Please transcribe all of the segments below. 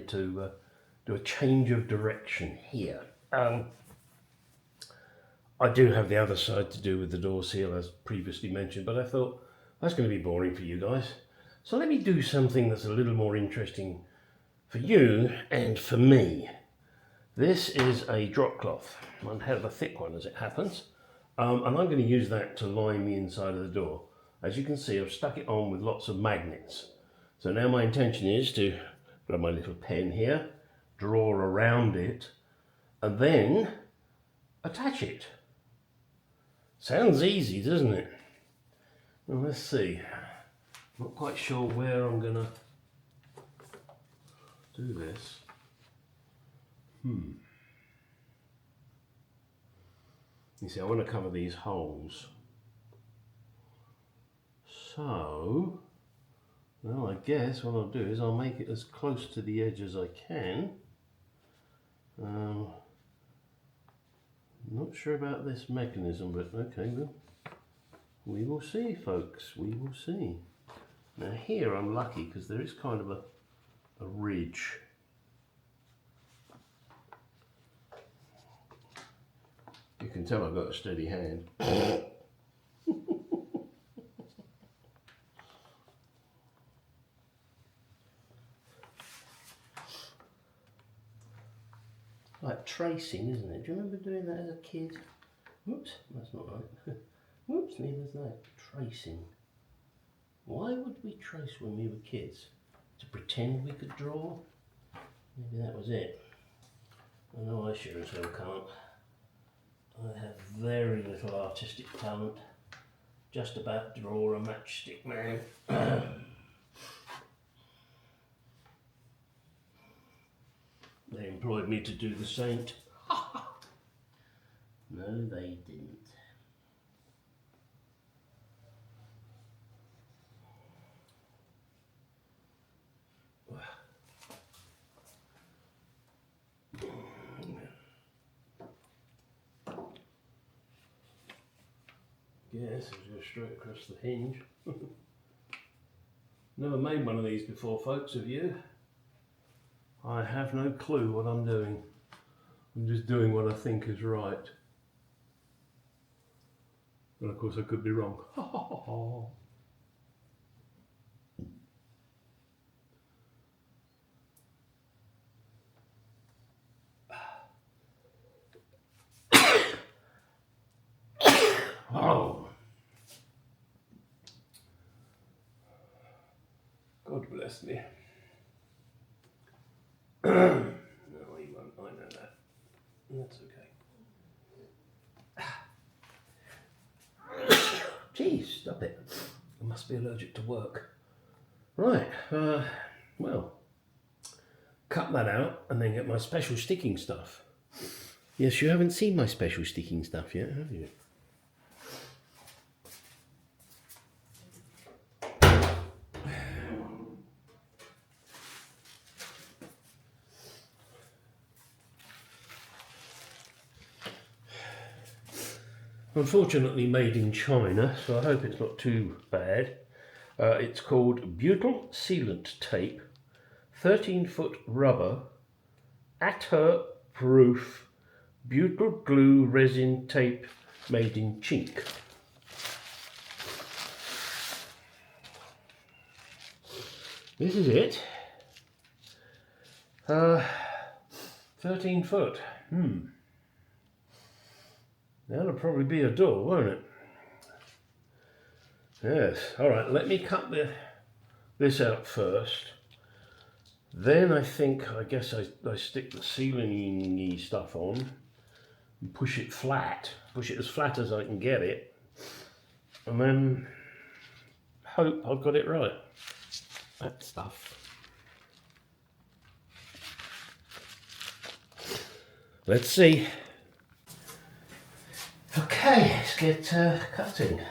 decided to do a change of direction here. I do have the other side to do with the door seal as previously mentioned, but I thought that's going to be boring for you guys. So let me do something that's a little more interesting for you and for me. This is a drop cloth, one hell of a thick one as it happens, and I'm going to use that to line the inside of the door. As you can see, I've stuck it on with lots of magnets. So now my intention is to grab my little pen here, draw around it, and then attach it. Sounds easy, doesn't it? Well, let's see. Not quite sure where I'm gonna do this. You see, I want to cover these holes. So, well, I guess what I'll do is I'll make it as close to the edge as I can. Not sure about this mechanism, but okay, well, we will see, folks, we will see. Now here I'm lucky because there is kind of a ridge. You can tell I've got a steady hand. Like tracing, isn't it? Do you remember doing that as a kid? Whoops, that's not right. Whoops, neither's that. Tracing. Why would we trace when we were kids? To pretend we could draw? Maybe that was it. I know I sure as hell can't. I have very little artistic talent. Just about draw a matchstick man. They employed me to do the saint. No, they didn't. Yes, it goes straight across the hinge. Never made one of these before, folks, have you? I have no clue what I'm doing. I'm just doing what I think is right. And of course I could be wrong. Oh. God bless me. No, he won't. I know that. That's okay. Geez, stop it. I must be allergic to work. Right, well, cut that out and then get my special sticking stuff. Yes, you haven't seen my special sticking stuff yet, have you? Unfortunately made in China, so I hope it's not too bad. It's called butyl sealant tape, 13-foot rubber, atter-proof butyl glue resin tape made in chink. This is it. 13 foot. That'll probably be a door, won't it? Yes. All right, let me cut this out first. Then I guess I stick the sealing-y stuff on and push it as flat as I can get it, and then hope I've got it right. That stuff. Let's see. Okay, let's get cutting.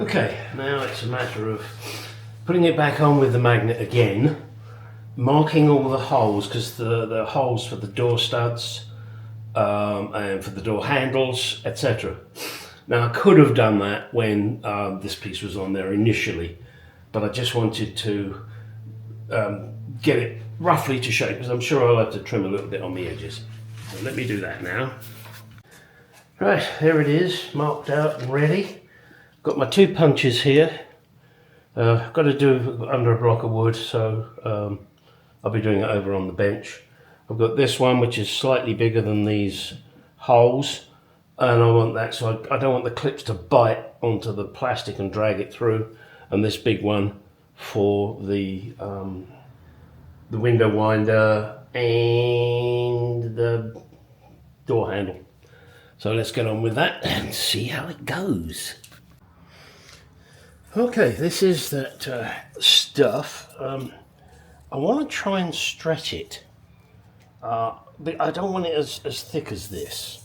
Okay, now it's a matter of putting it back on with the magnet again, marking all the holes, because the holes for the door studs and for the door handles, etc. Now I could have done that when this piece was on there initially, but I just wanted to get it roughly to shape, because I'm sure I'll have to trim a little bit on the edges. So let me do that now. Right, there it is, marked out and ready. Got my 2 punches here. Got to do it under a block of wood, so I'll be doing it over on the bench. I've got this one which is slightly bigger than these holes, and I want that so I don't want the clips to bite onto the plastic and drag it through, and this big one for the window winder and the door handle. So let's get on with that and see how it goes. Okay, this is that stuff. I want to try and stretch it, but I don't want it as thick as this.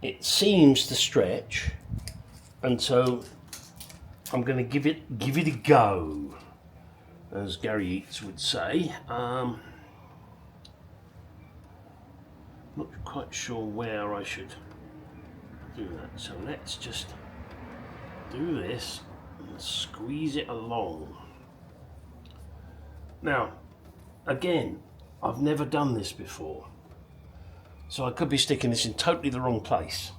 It seems to stretch, and so I'm going to give it a go, as Gary Eats would say. Not quite sure where I should do that, so let's just do this. Squeeze it along. Now, again, I've never done this before, so I could be sticking this in totally the wrong place.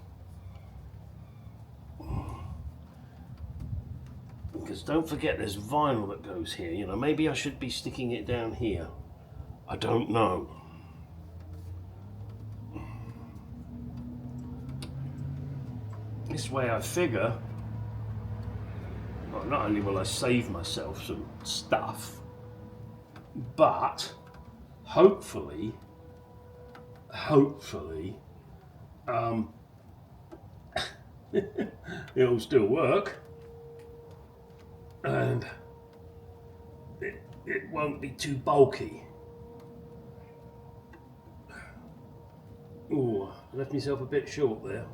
Because don't forget there's vinyl that goes here, you know, maybe I should be sticking it down here. I don't know. This way I figure, well, not only will I save myself some stuff, but hopefully it'll still work, and it won't be too bulky. Ooh, I left myself a bit short there.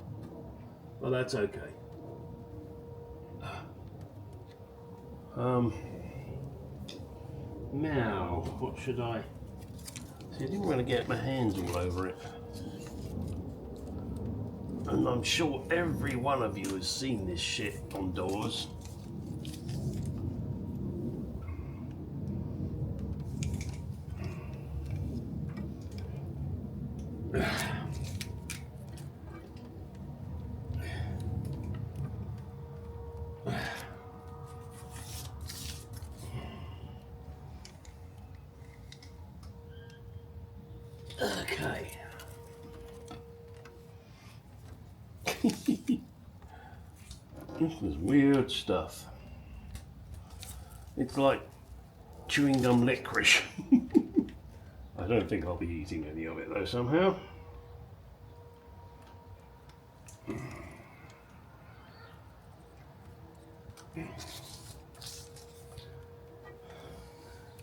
Well, that's okay. Now, what should I... See, I didn't want to get my hands all over it. And I'm sure every one of you has seen this shit on doors. Okay. This is weird stuff. It's like chewing gum licorice. I don't think I'll be eating any of it though somehow.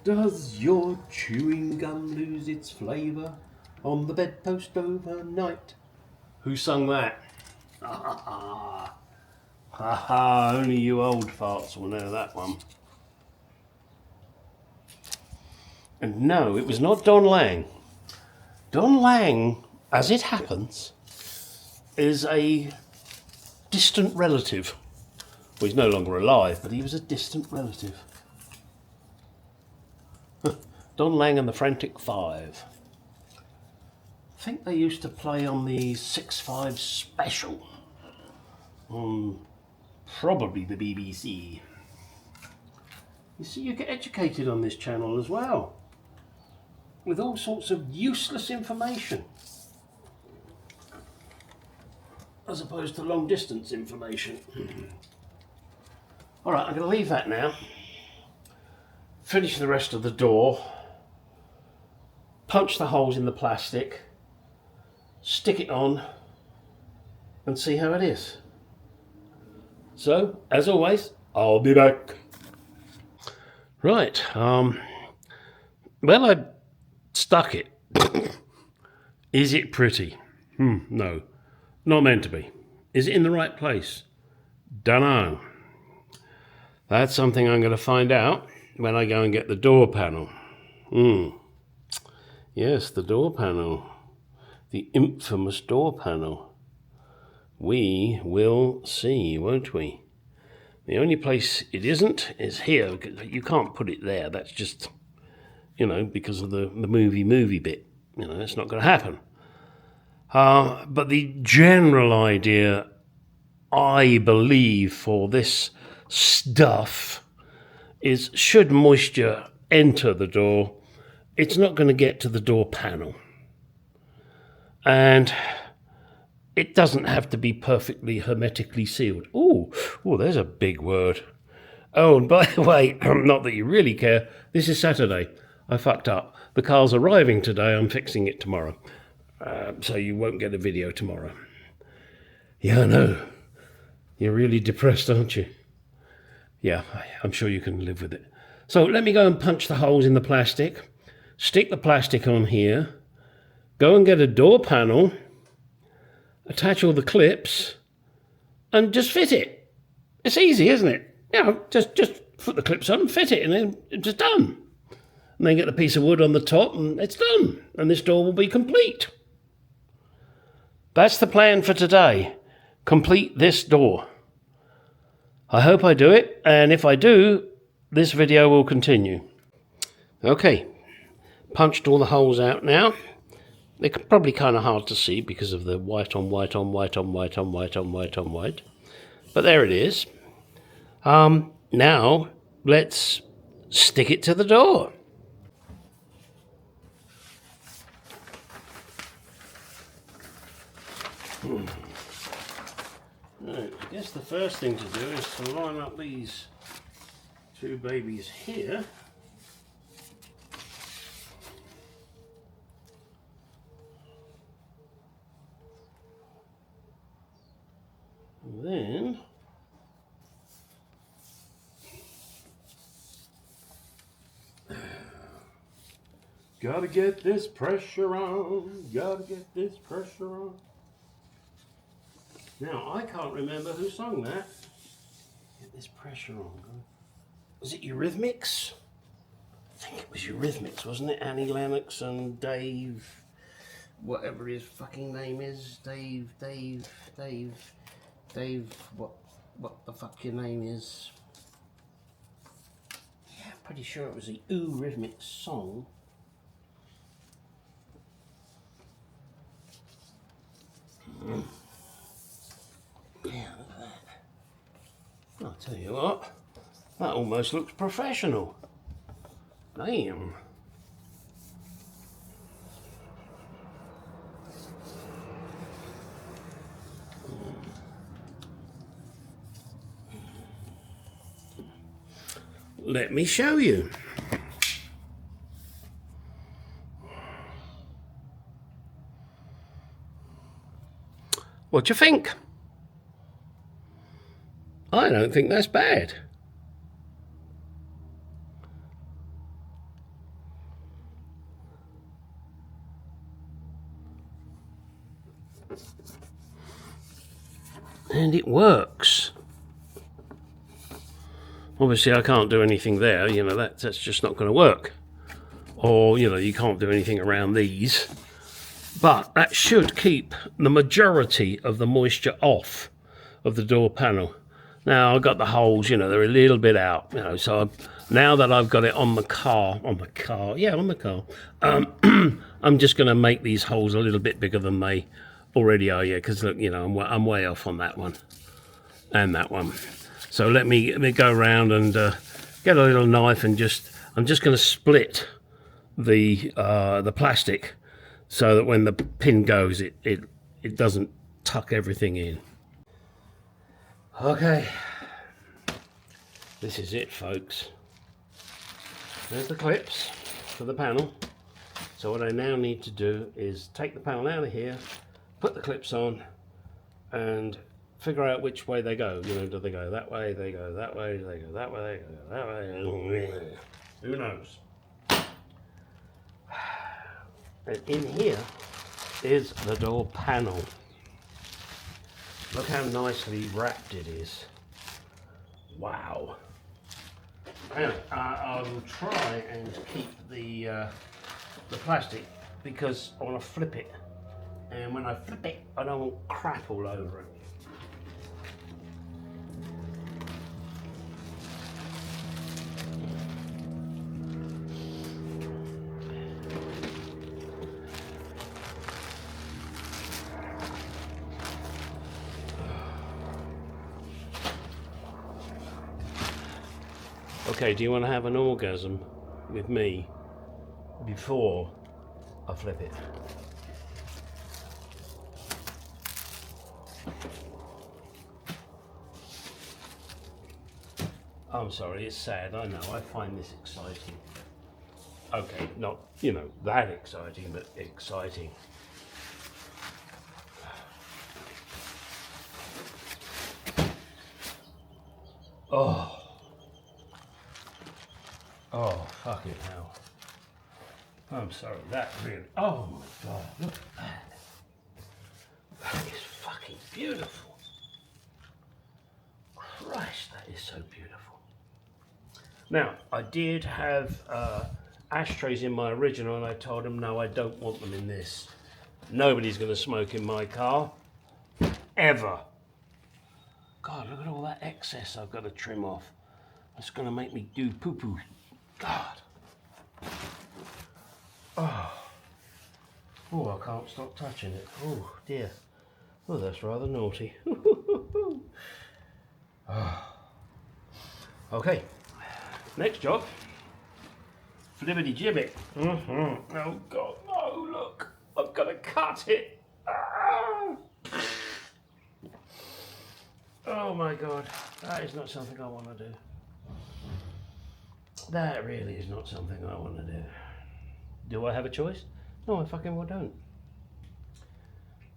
Does your chewing gum lose its flavour on the bedpost overnight? Who sung that? Ha ha, only you old farts will know that one. And no, it was not Don Lang. Don Lang, as it happens, is a distant relative. Well, he's no longer alive, but he was a distant relative. Don Lang and the Frantic Five. I think they used to play on the 6-5 special on probably the BBC. You see, you get educated on this channel as well, with all sorts of useless information, as opposed to long distance information. Alright, I'm going to leave that now, finish the rest of the door, punch the holes in the plastic, stick it on and see how it is. So, as always, I'll be back. Right, well, I stuck it. Is it pretty? No, not meant to be. Is it in the right place? Dunno. That's something I'm going to find out when I go and get the door panel. Yes, the door panel. The infamous door panel. We will see, won't we? The only place it isn't is here. You can't put it there. That's just, because of the movie bit. It's not going to happen. But the general idea, I believe, for this stuff is should moisture enter the door, it's not going to get to the door panel. And it doesn't have to be perfectly hermetically sealed. Oh, there's a big word. Oh, and by the way, not that you really care, this is Saturday. I fucked up. The car's arriving today, I'm fixing it tomorrow. So you won't get a video tomorrow. Yeah, I know. You're really depressed, aren't you? Yeah, I'm sure you can live with it. So let me go and punch the holes in the plastic, stick the plastic on here, go and get a door panel, attach all the clips, and just fit it. It's easy, isn't it? Just put the clips on and fit it, and then it's just done. And then get a piece of wood on the top, and it's done. And this door will be complete. That's the plan for today. Complete this door. I hope I do it, and if I do, this video will continue. Okay, punched all the holes out now. They're probably kind of hard to see because of the white on white on white on white on white on white on white. But there it is. Now, let's stick it to the door. Right, I guess the first thing to do is to line up these two babies here. And then gotta get this pressure on, gotta get this pressure on. Now, I can't remember who sung that. Get this pressure on. Was it Eurythmics? I think it was Eurythmics, wasn't it? Annie Lennox and Dave, whatever his fucking name is. Dave, what the fuck your name is? Yeah, I'm pretty sure it was a Eurythmics song. Yeah, look at that. I'll tell you what, that almost looks professional. Damn. Let me show you. What do you think? I don't think that's bad. And it works. Obviously I can't do anything there, that's just not going to work. Or, you can't do anything around these. But that should keep the majority of the moisture off of the door panel. Now I've got the holes, they're a little bit out, so now that I've got it on the car, I'm just going to make these holes a little bit bigger than they already are, because look, I'm way off on that one and that one. So let me go around and get a little knife and I'm just going to split the plastic so that when the pin goes, it doesn't tuck everything in. Okay, this is it, folks. There's the clips for the panel. So what I now need to do is take the panel out of here, put the clips on, and figure out which way they go. Do they go that way, they go that way, they go that way, they go that way? Who knows? And in here is the door panel. Look how nicely wrapped it is. Wow. Anyway, I will try and keep the plastic because I want to flip it, and when I flip it I don't want crap all over it. Okay, do you want to have an orgasm with me before I flip it? I'm sorry, it's sad, I know, I find this exciting. Okay, not, you know, that exciting, but exciting. Oh. Oh, fucking hell. I'm sorry, that really, oh my God, look at that. That is fucking beautiful. Christ, that is so beautiful. Now, I did have ashtrays in my original and I told them, no, I don't want them in this. Nobody's going to smoke in my car, ever. God, look at all that excess I've got to trim off. It's going to make me do poo-poo. God. Oh. Oh, I can't stop touching it. Oh, dear. Oh, that's rather naughty. Oh. Okay. Next job. Flibbity gibbet. Oh, God. No, look. I've got to cut it. Ah. Oh, my God. That is not something I want to do. That really is not something I want to do. Do I have a choice? No, I fucking well don't.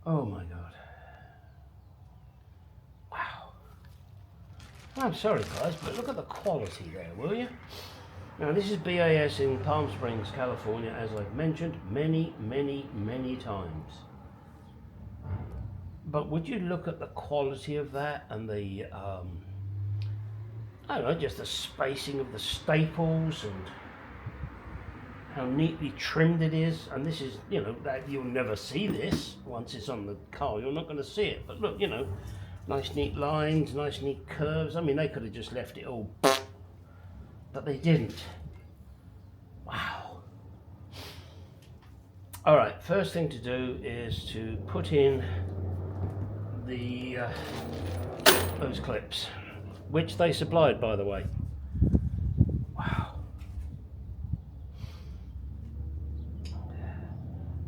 Oh my God. Wow. I'm sorry guys, but look at the quality there, will you? Now this is BAS in Palm Springs, California, as I've mentioned many, many, many times. But would you look at the quality of that and the I don't know, just the spacing of the staples and how neatly trimmed it is. And this is, you know, that you'll never see this once it's on the car. You're not going to see it. But look, you know, nice neat lines, nice neat curves. I mean, they could have just left it all, but they didn't. Wow. All right, first thing to do is to put in the those clips, which they supplied, by the way. Wow.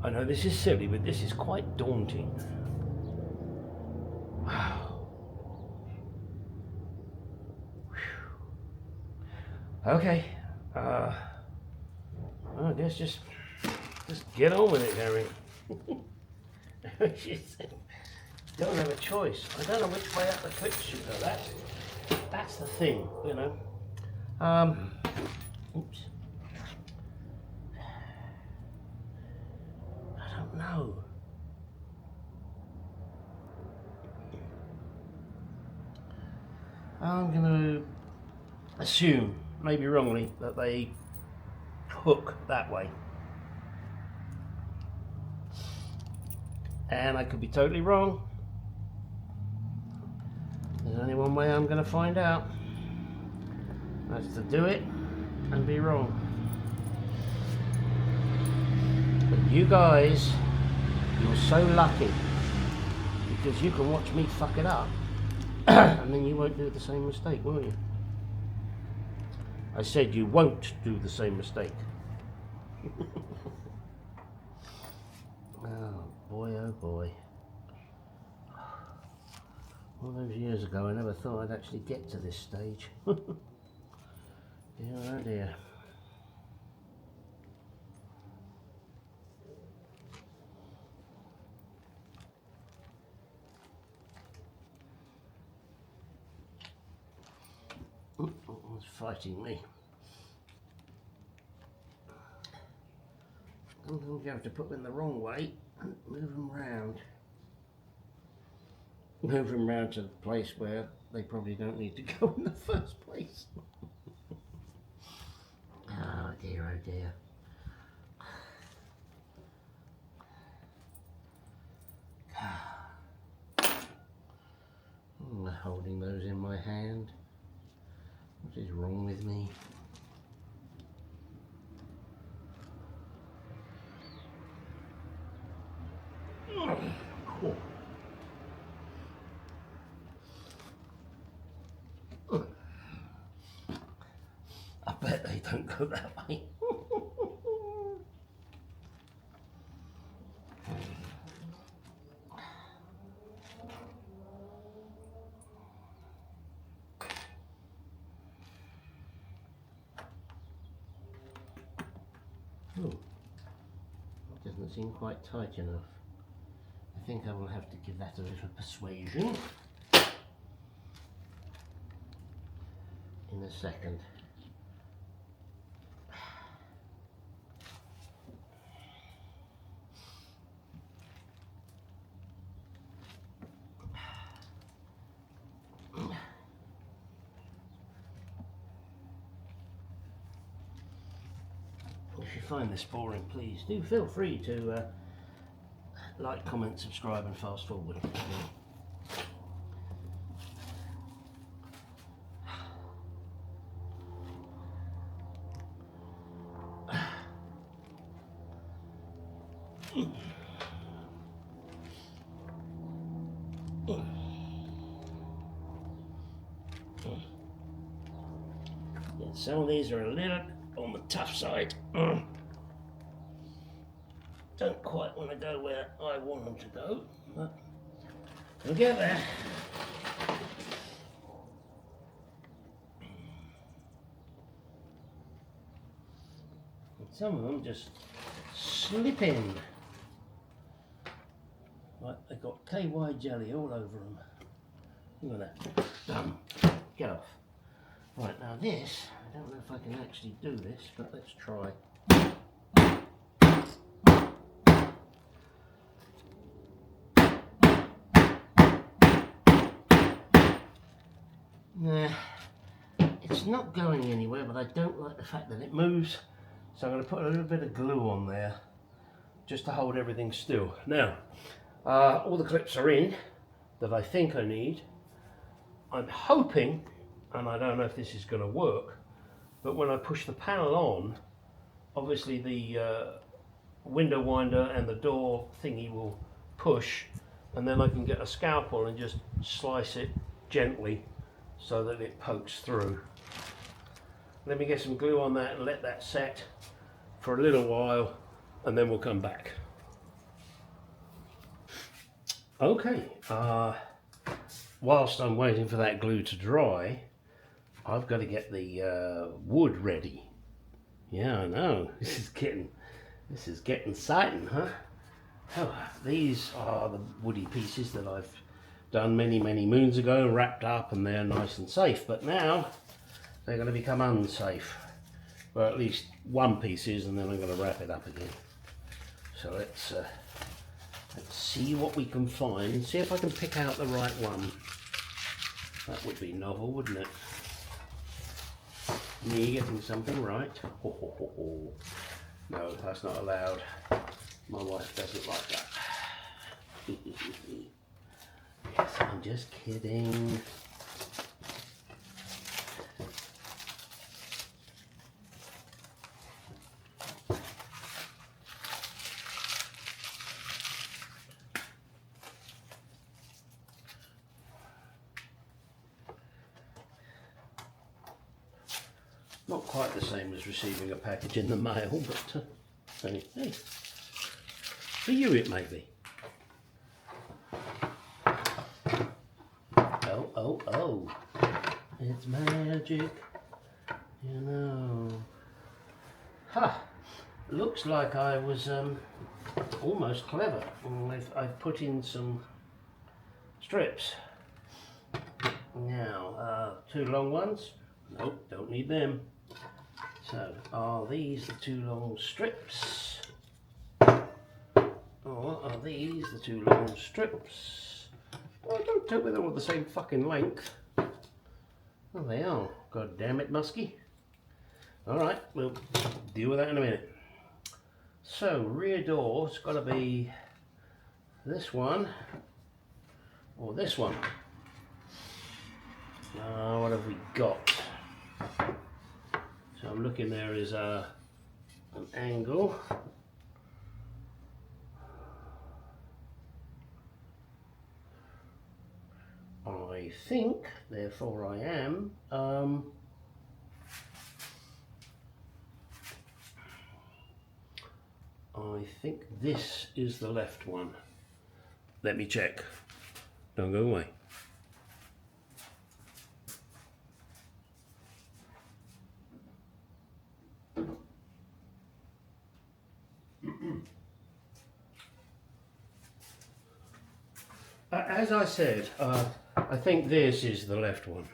I know this is silly, but this is quite daunting. Wow. Whew. Okay. I guess just get on with it, Harry. Don't have a choice. I don't know which way up the clips should go. That's the thing, you know. Oops. I don't know. I'm going to assume, maybe wrongly, that they hook that way. And I could be totally wrong. There's only one way I'm going to find out. That's to do it and be wrong. But you guys, you're so lucky because you can watch me fuck it up and then you won't do the same mistake, will you? I said you won't do the same mistake. Oh boy, oh boy. All those years ago I never thought I'd actually get to this stage. Dear oh dear. It's fighting me. Sometimes you have to put them in the wrong way and move them round. Move them round to the place where they probably don't need to go in the first place. dear, oh dear. I'm holding those in my hand. What is wrong with me? Cool. I bet they don't go that way. Oh, it doesn't seem quite tight enough. I think I will have to give that a little persuasion in a second. If you find this boring, please do feel free to like, comment, subscribe and fast forward. Yeah, some of these are a little on the tough side. Don't quite want to go where I want them to go, but we'll get there. And some of them just slip in. Like they've got KY jelly all over them. Look at that. Done. Get off. Right, now this, I don't know if I can actually do this, but let's try. Nah, it's not going anywhere, but I don't like the fact that it moves, so I'm going to put a little bit of glue on there just to hold everything still. Now, all the clips are in that I think I need. I'm hoping, and I don't know if this is going to work, but when I push the panel on, obviously the window winder and the door thingy will push, and then I can get a scalpel and just slice it gently so that it pokes through. Let me get some glue on that and let that set for a little while, and then we'll come back. Okay, whilst I'm waiting for that glue to dry, I've got to get the wood ready. Yeah, I know, this is getting exciting, huh? Oh, these are the woody pieces that I've done many moons ago, wrapped up, and they're nice and safe, but now they're going to become unsafe. Well, at least one piece is, and then I'm going to wrap it up again. So let's see what we can find and see if I can pick out the right one. That would be novel, wouldn't it? Me getting something right. Ho, ho, ho, ho. No, that's not allowed. My wife doesn't like that. Yes, I'm just kidding. Not quite the same as receiving a package in the mail, but hey, for you it may be. Oh, it's magic, you know. Ha! Looks like I was almost clever. I've put in some strips. Now, two long ones. Nope, don't need them. So, are these the two long strips? Or are these the two long strips? Oh, don't tell me they're all the same fucking length. Oh, they are. God damn it, Muskie. All right, we'll deal with that in a minute. So rear door's got to be this one or this one. What have we got? So I'm looking, there is an angle. I think, therefore I am, I think this is the left one. Let me check. Don't go away. As I said, I think this is the left one.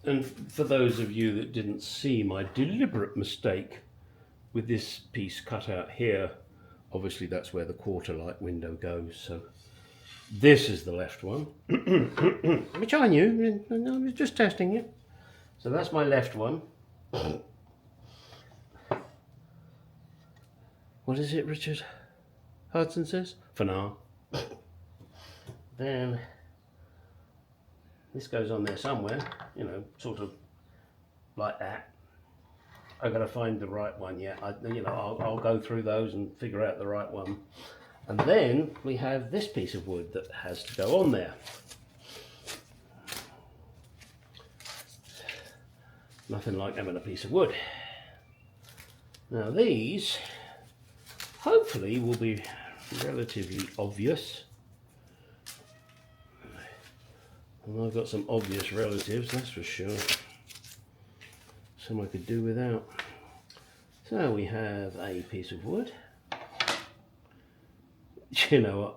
And for those of you that didn't see my deliberate mistake with this piece cut out here, obviously that's where the quarter light window goes. So this is the left one, which I knew, I was just testing it. So that's my left one. What is it, Richard Hudson says? For now. Then this goes on there somewhere, you know, sort of like that. I've got to find the right one yet. I'll go through those and figure out the right one. And then we have this piece of wood that has to go on there. Nothing like having a piece of wood. Now these, hopefully, will be relatively obvious. And I've got some obvious relatives, that's for sure. Some I could do without. So we have a piece of wood. You know what?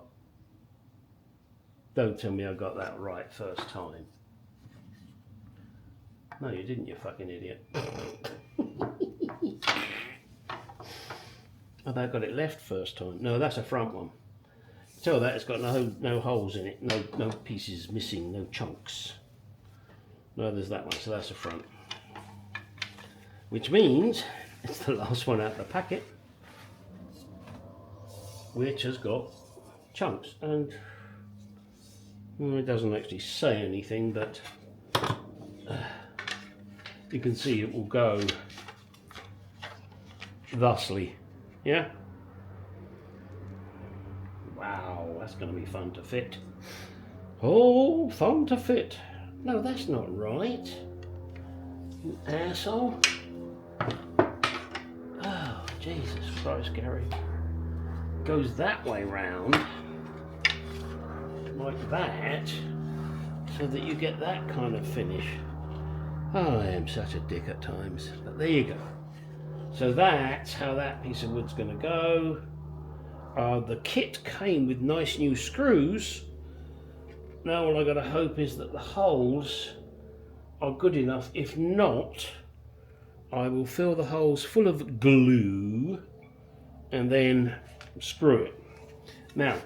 Don't tell me I got that right first time. No, you didn't, you fucking idiot. Oh, I got it left first time. No, that's a front one. Tell that it's got no holes in it, no pieces missing, no chunks. No, there's that one, so that's the front. Which means it's the last one out of the packet, which has got chunks. And well, it doesn't actually say anything, but you can see it will go thusly. Yeah? Wow, that's going to be fun to fit. Oh, fun to fit. No, that's not right. You asshole. Oh, Jesus Christ, Gary. Goes that way round, like that, so that you get that kind of finish. Oh, I am such a dick at times, but there you go. So that's how that piece of wood's going to go. The kit came with nice new screws. Now all I got to hope is that the holes are good enough. If not, I will fill the holes full of glue and then screw it. Now,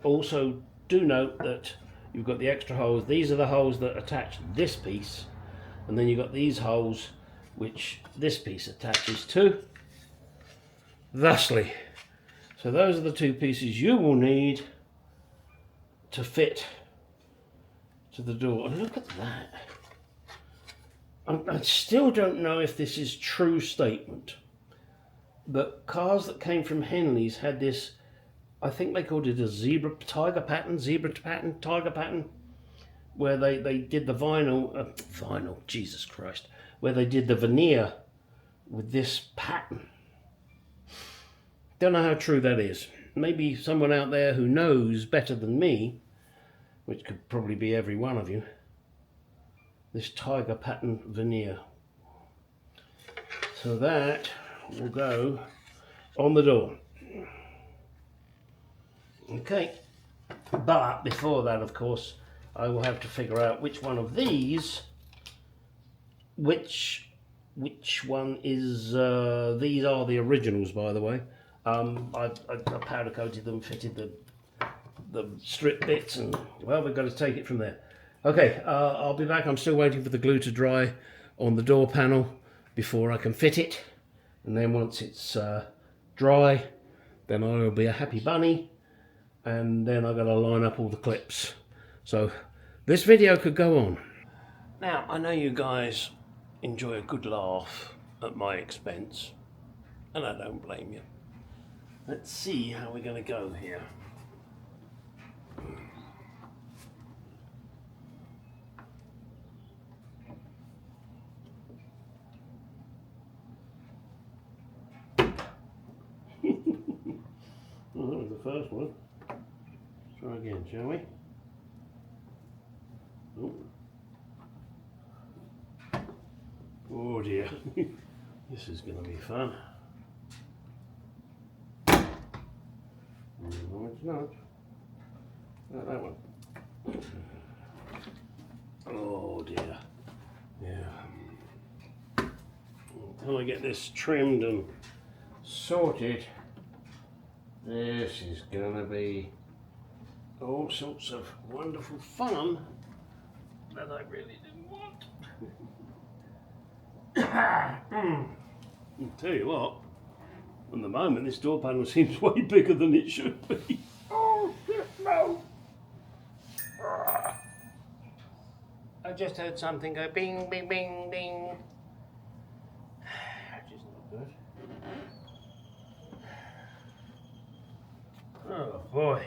also do note that you've got the extra holes. These are the holes that attach this piece, and then you've got these holes which this piece attaches to, thusly. So those are the two pieces you will need to fit to the door. And look at that. I still don't know if this is true statement, but cars that came from Henley's had this, I think they called it a zebra pattern, tiger pattern, where they did the vinyl, Jesus Christ, where they did the veneer with this pattern. Don't know how true that is. Maybe someone out there who knows better than me, which could probably be every one of you, this tiger pattern veneer. So that will go on the door. Okay, But before that, of course, I will have to figure out which one of these, which one is, these are the originals, by the way. I powder coated them, fitted the strip bits, and well, we've got to take it from there. Okay, I'll be back. I'm still waiting for the glue to dry on the door panel before I can fit it, and then once it's dry, then I will be a happy bunny, and then I've got to line up all the clips. So this video could go on. Now, I know you guys enjoy a good laugh at my expense, and I don't blame you. Let's see how we're going to go here. Well, that was the first one. Try again, shall we? Oh dear, this is going to be fun. No, it's not. Not that one. Oh dear. Yeah. Until I get this trimmed and sorted, this is going to be all sorts of wonderful fun that I really didn't want. I'll tell you what, at the moment this door panel seems way bigger than it should be. Oh, no. I just heard something go bing, bing, bing, ding. Which is not good. Oh boy.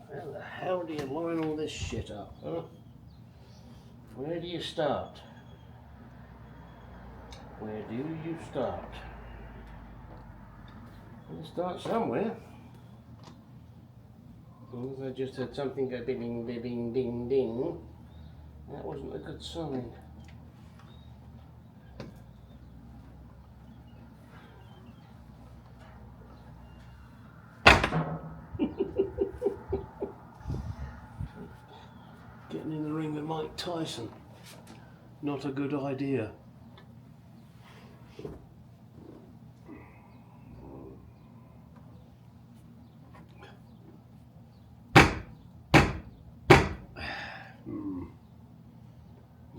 Where the hell do you line all this shit up, huh? Where do you start? Where do you start? You start somewhere. As I just heard something go bing, bing, bing, ding, ding. That wasn't a good sign. Getting in the ring with Mike Tyson. Not a good idea.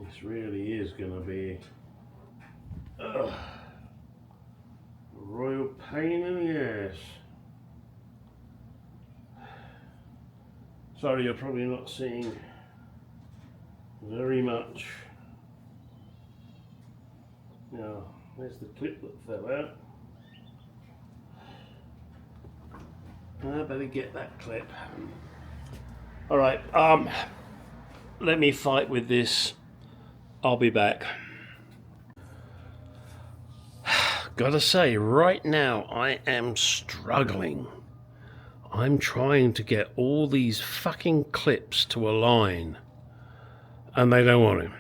This really is going to be a royal pain in the ass. Sorry, you're probably not seeing very much. Now, there's the clip that fell out. I better get that clip. Alright, let me fight with this. I'll be back. Gotta say, right now I am struggling. I'm trying to get all these fucking clips to align, and they don't want to.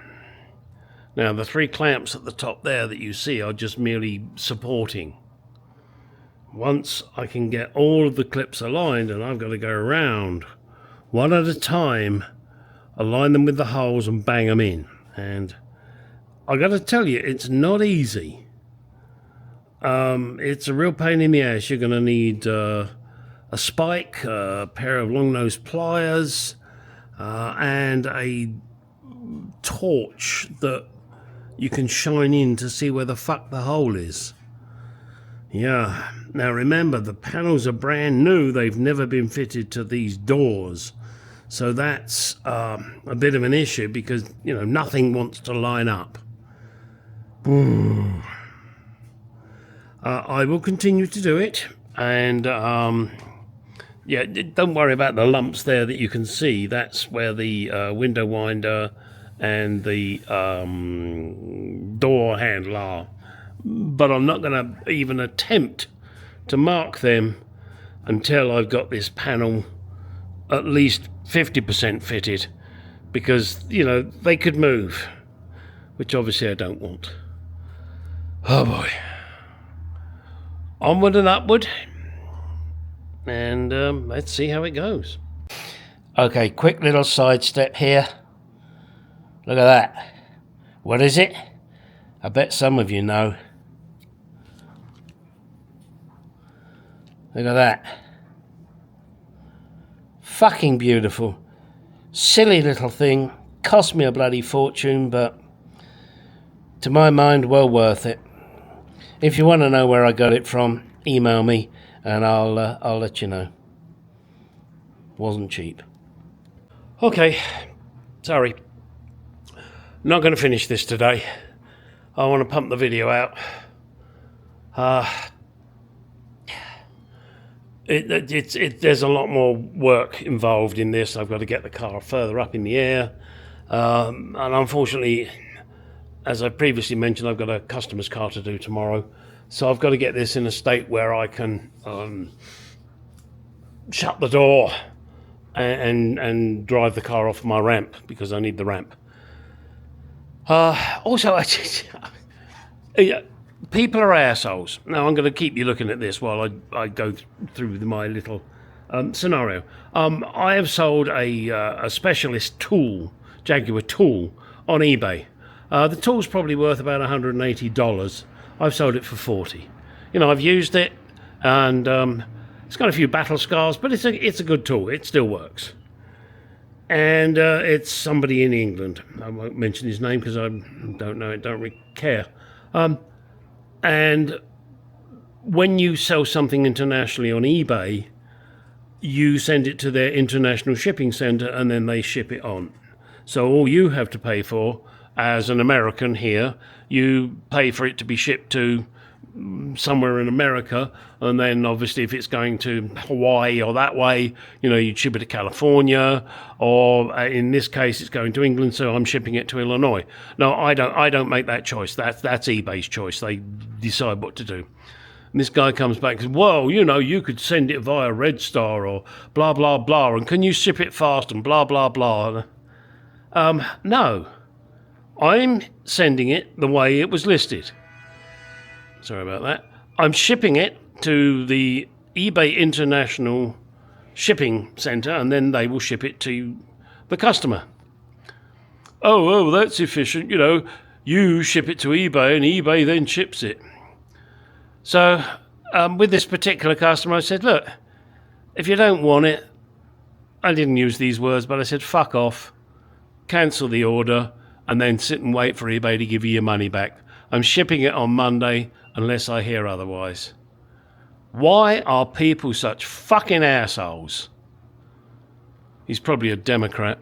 Now, the 3 clamps at the top there that you see are just merely supporting. Once I can get all of the clips aligned, and I've got to go around one at a time, align them with the holes and bang them in. And I got to tell you, it's not easy. It's a real pain in the ass. You're going to need a spike, a pair of long-nosed pliers, and a torch that you can shine in to see where the fuck the hole is. Yeah, now remember, the panels are brand new. They've never been fitted to these doors. So that's a bit of an issue because, you know, nothing wants to line up. I will continue to do it, and yeah, don't worry about the lumps there that you can see. That's where the window winder and the door handle are. But I'm not going to even attempt to mark them until I've got this panel at least 50% fitted, because, you know, they could move, which obviously I don't want. Oh boy. Onward and upward. and let's see how it goes. Okay, quick little sidestep here. Look at that. What is it? I bet some of you know. Look at that. Fucking beautiful. Silly little thing. Cost me a bloody fortune, but to my mind, well worth it. If you want to know where I got it from, email me and I'll let you know. Wasn't cheap. Okay, sorry. Not going to finish this today. I want to pump the video out. There's a lot more work involved in this. I've got to get the car further up in the air. And unfortunately, as I previously mentioned, I've got a customer's car to do tomorrow. So I've got to get this in a state where I can shut the door and drive the car off my ramp, because I need the ramp. Also, people are assholes. Now, I'm going to keep you looking at this while I go through my little scenario. I have sold a specialist tool, Jaguar tool, on eBay. The tool's probably worth about $180. I've sold it for $40. You know, I've used it, and it's got a few battle scars, but it's a good tool. It still works. And it's somebody in England. I won't mention his name because I don't know it, don't really care. And when you sell something internationally on eBay, you send it to their international shipping center and then they ship it on. So all you have to pay for, as an American here, you pay for it to be shipped to somewhere in America, and then obviously if it's going to Hawaii or that way, you know, you'd ship it to California, or in this case it's going to England, so I'm shipping it to Illinois. No, I don't make that choice. That's eBay's choice. They decide what to do. And this guy comes back and says, well, you know, you could send it via Red Star or blah blah blah, and can you ship it fast and blah blah blah. No, I'm sending it the way it was listed. Sorry about that. I'm shipping it to the eBay International Shipping Center, and then they will ship it to the customer. Oh, that's efficient. You know, you ship it to eBay, and eBay then ships it. So, with this particular customer, I said, look, if you don't want it, I didn't use these words, but I said, fuck off, cancel the order, and then sit and wait for eBay to give you your money back. I'm shipping it on Monday unless I hear otherwise. Why are people such fucking assholes? He's probably a Democrat.